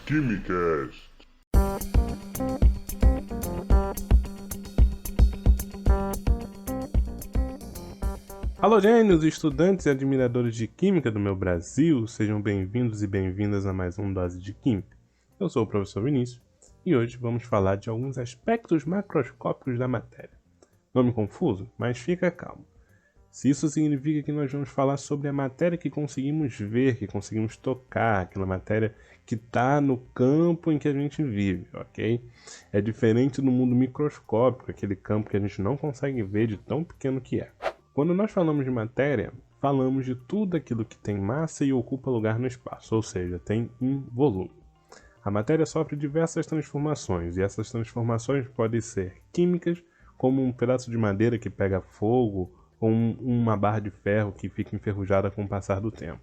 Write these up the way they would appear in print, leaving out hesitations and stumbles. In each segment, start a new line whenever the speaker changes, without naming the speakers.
Quimicast.
Alô, gênios, estudantes e admiradores de Química do meu Brasil, sejam bem-vindos e bem-vindas a mais um Dose de Química. Eu sou o professor Vinícius e hoje vamos falar de alguns aspectos macroscópicos da matéria. Nome confuso? Mas fica calmo. Se isso significa que nós vamos falar sobre a matéria que conseguimos ver, que conseguimos tocar, aquela matéria que está no campo em que a gente vive, ok? É diferente do mundo microscópico, aquele campo que a gente não consegue ver de tão pequeno que é. Quando nós falamos de matéria, falamos de tudo aquilo que tem massa e ocupa lugar no espaço, ou seja, tem um volume. A matéria sofre diversas transformações, e essas transformações podem ser químicas, como um pedaço de madeira que pega fogo, ou uma barra de ferro que fica enferrujada com o passar do tempo.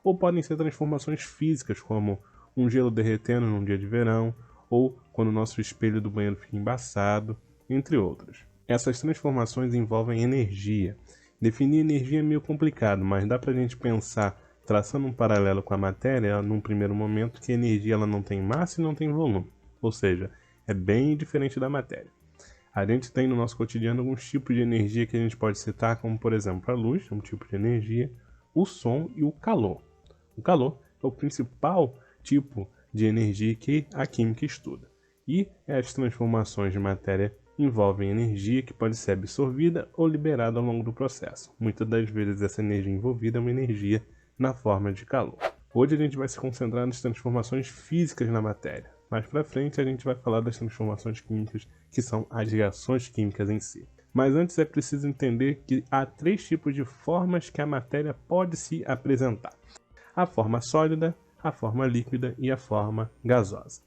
Ou podem ser transformações físicas, como um gelo derretendo num dia de verão, ou quando o nosso espelho do banheiro fica embaçado, entre outras. Essas transformações envolvem energia. Definir energia é meio complicado, mas dá pra gente pensar, traçando um paralelo com a matéria, num primeiro momento, que a energia ela não tem massa e não tem volume. Ou seja, é bem diferente da matéria. A gente tem no nosso cotidiano alguns tipos de energia que a gente pode citar, como por exemplo a luz, um tipo de energia, o som e o calor. O calor é o principal tipo de energia que a química estuda. E as transformações de matéria envolvem energia que pode ser absorvida ou liberada ao longo do processo. Muitas das vezes essa energia envolvida é uma energia na forma de calor. Hoje a gente vai se concentrar nas transformações físicas na matéria. Mais para frente a gente vai falar das transformações químicas, que são as reações químicas em si. Mas antes é preciso entender que há 3 tipos de formas que a matéria pode se apresentar: a forma sólida, a forma líquida e a forma gasosa.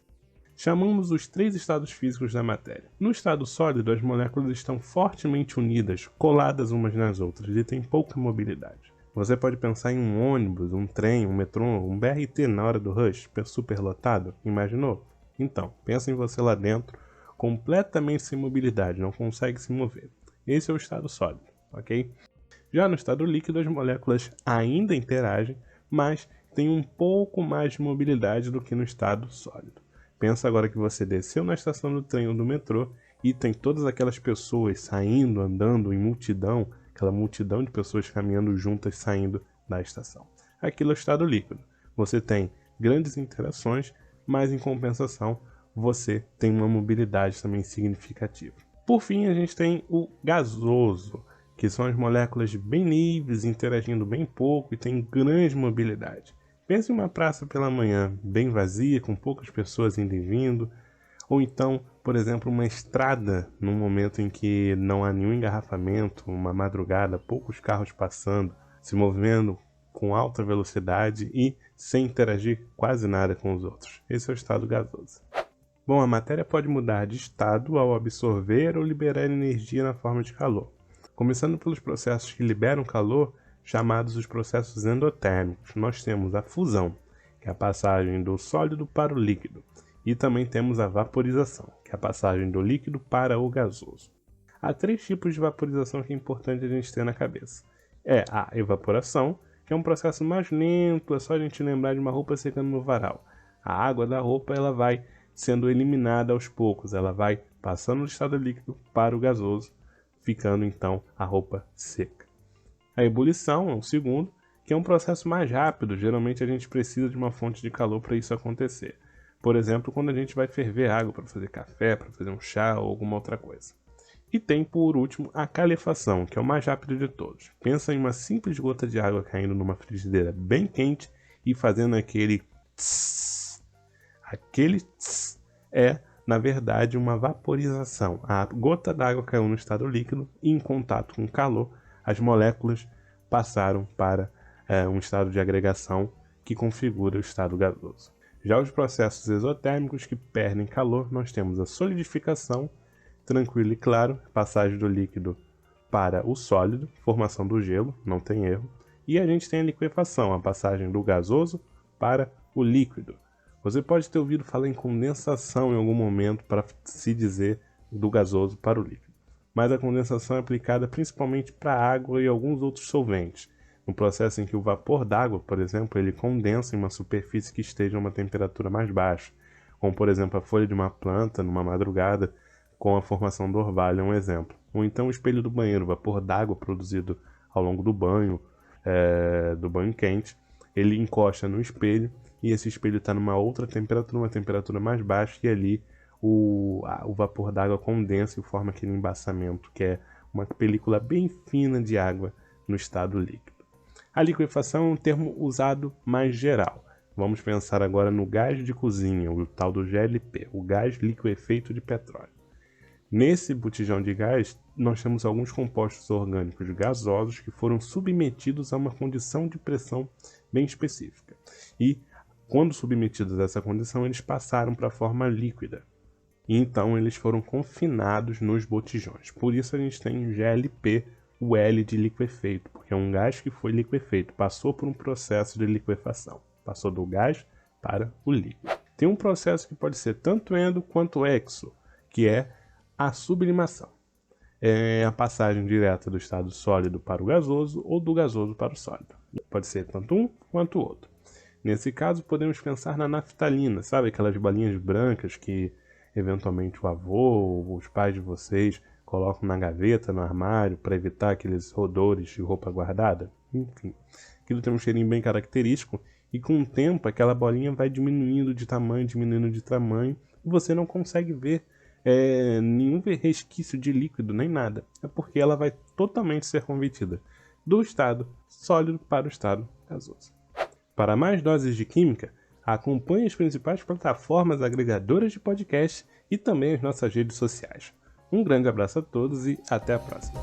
Chamamos os 3 estados físicos da matéria. No estado sólido, as moléculas estão fortemente unidas, coladas umas nas outras e têm pouca mobilidade. Você pode pensar em um ônibus, um trem, um metrô, um BRT na hora do rush, superlotado, imaginou? Então, pensa em você lá dentro, completamente sem mobilidade, não consegue se mover. Esse é o estado sólido, ok? Já no estado líquido, as moléculas ainda interagem, mas têm um pouco mais de mobilidade do que no estado sólido. Pensa agora que você desceu na estação do trem ou do metrô e tem todas aquelas pessoas saindo, andando em multidão, aquela multidão de pessoas caminhando juntas saindo da estação. Aquilo é o estado líquido. Você tem grandes interações, mas em compensação você tem uma mobilidade também significativa. Por fim, a gente tem o gasoso, que são as moléculas bem livres, interagindo bem pouco e tem grande mobilidade. Pense em uma praça pela manhã, bem vazia, com poucas pessoas indo e vindo, ou então, por exemplo, uma estrada num momento em que não há nenhum engarrafamento, uma madrugada, poucos carros passando, se movendo com alta velocidade e sem interagir quase nada com os outros. Esse é o estado gasoso. Bom, a matéria pode mudar de estado ao absorver ou liberar energia na forma de calor. Começando pelos processos que liberam calor, chamados os processos endotérmicos, nós temos a fusão, que é a passagem do sólido para o líquido, e também temos a vaporização, que é a passagem do líquido para o gasoso. Há 3 tipos de vaporização que é importante a gente ter na cabeça. É a evaporação, que é um processo mais lento, é só a gente lembrar de uma roupa secando no varal. A água da roupa ela vai sendo eliminada aos poucos, ela vai passando do estado líquido para o gasoso, ficando então a roupa seca. A ebulição é o segundo, que é um processo mais rápido, geralmente a gente precisa de uma fonte de calor para isso acontecer. Por exemplo, quando a gente vai ferver água para fazer café, para fazer um chá ou alguma outra coisa. E tem, por último, a calefação, que é o mais rápido de todos. Pensa em uma simples gota de água caindo numa frigideira bem quente e fazendo aquele tss. Aquele tss é, na verdade, uma vaporização. A gota d'água caiu no estado líquido e, em contato com o calor, as moléculas passaram para um estado de agregação que configura o estado gasoso. Já os processos exotérmicos que perdem calor, nós temos a solidificação, tranquilo e claro, passagem do líquido para o sólido, formação do gelo, não tem erro. E a gente tem a liquefação, a passagem do gasoso para o líquido. Você pode ter ouvido falar em condensação em algum momento para se dizer do gasoso para o líquido. Mas a condensação é aplicada principalmente para a água e alguns outros solventes. No processo em que o vapor d'água, por exemplo, ele condensa em uma superfície que esteja a uma temperatura mais baixa, como por exemplo a folha de uma planta numa madrugada com a formação do orvalho, é um exemplo. Ou então o espelho do banheiro, o vapor d'água produzido ao longo do banho quente, ele encosta no espelho e esse espelho está numa outra temperatura, uma temperatura mais baixa, e ali o vapor d'água condensa e forma aquele embaçamento, que é uma película bem fina de água no estado líquido. A liquefação é um termo usado mais geral. Vamos pensar agora no gás de cozinha, o tal do GLP, o gás liquefeito de petróleo. Nesse botijão de gás, nós temos alguns compostos orgânicos gasosos que foram submetidos a uma condição de pressão bem específica. E, quando submetidos a essa condição, eles passaram para a forma líquida. E então eles foram confinados nos botijões. Por isso a gente tem o GLP, o L de liquefeito, porque é um gás que foi liquefeito, passou por um processo de liquefação. Passou do gás para o líquido. Tem um processo que pode ser tanto endo quanto exo, que é a sublimação. É a passagem direta do estado sólido para o gasoso ou do gasoso para o sólido. Pode ser tanto um quanto o outro. Nesse caso, podemos pensar na naftalina, sabe? Aquelas balinhas brancas que eventualmente o avô ou os pais de vocês colocam na gaveta, no armário, para evitar aqueles odores de roupa guardada. Enfim, aquilo tem um cheirinho bem característico e com o tempo aquela bolinha vai diminuindo de tamanho, e você não consegue ver nenhum resquício de líquido, nem nada. É porque ela vai totalmente ser convertida do estado sólido para o estado gasoso. Para mais doses de química, acompanhe as principais plataformas agregadoras de podcast e também as nossas redes sociais. Um grande abraço a todos e até a próxima.